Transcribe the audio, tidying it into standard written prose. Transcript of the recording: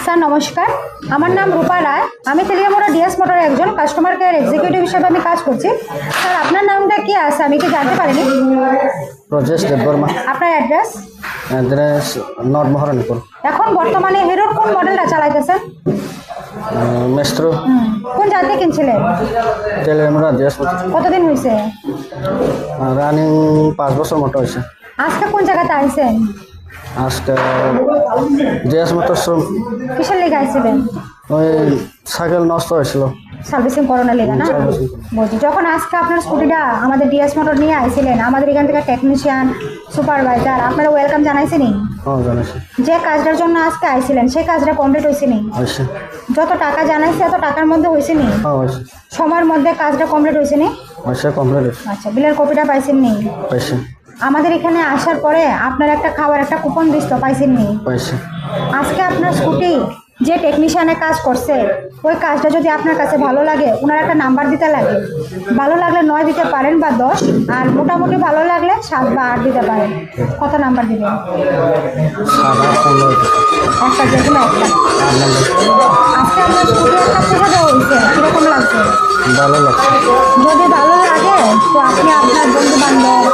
Sir নমস্কার, আমার নাম রূপা রায়। আমি তেলিয়ামোড়া ডিএস মোটরের একজন কাস্টমার কেয়ার এক্সিকিউটিভ হিসেবে আমি কাজ করছি। স্যার আপনার নামটা কি আছে আমি কি জানতে পারিনি? প্রজেশ দেববর্মা। আপনার অ্যাড্রেস? Address north Maharanipur. এখন বর্তমানে হিরোর কোন মডেলটা চালাইতেছেন? মেস্ট্রো। কোন জায়গাতে কিনছিলেন? তেলিয়ামোড়া ডিএস কতদিন হয়েছে? রানিং 5 বছর মতো হয়েছে। আজকে কোন জায়গাতে আইছেন? আজকে ডিএস মোটর শোরুম। কিসের লেগে আইছিলেন? ওই সাইকেল নষ্ট হয়েছিল, সার্ভিসিং করানোর লেগে না? বলছি যখন আজকে আপনার স্কুটিটা আমাদের ডিএস মোটর নিয়ে আইছিলেন, আমাদের এখান থেকে টেকনিশিয়ান সুপারভাইজার আপনারা ওয়েলকাম জানাইছেনি? জানাইছি। যে কাজটার জন্য আজকে আইছিলেন সেই কাজটা কমপ্লিট হয়েছেনি? হয়েছে। যত টাকা জানাইছে এত টাকার মধ্যে হয়েছেনি? হয়েছে। সময়ের মধ্যে কাজটা কমপ্লিট হয়েছেনি? হয়েছে, কমপ্লিট হয়েছে। আচ্ছা, বিলের কপিটা পাইছেননি? হয়েছে। আমাদের এখানে আসার পরে আপনার একটা খাবার একটা কুপন দিছিল, পাইছেননি? হয়েছে। আজকে আপনার স্কুটি যে টেকনিশিয়ানে কাজ করছে ওই কাজটা যদি আপনার কাছে ভালো লাগে ওনার একটা নাম্বার দিতে লাগে। ভালো লাগলে 9 দিতে পারেন বা 10, আর মোটামুটি ভালো লাগলে 7 বা 8 দিতে পারেন। কত নাম্বার দিবেন? একটা, যে কোনো একটা। আজকে আপনার স্কুটি একটা থেকে দেওয়া হয়েছে, কীরকম লাগছে? ভালো লাগছে। যদি ভালো লাগে তো আপনি আপনার বন্ধু বান্ধব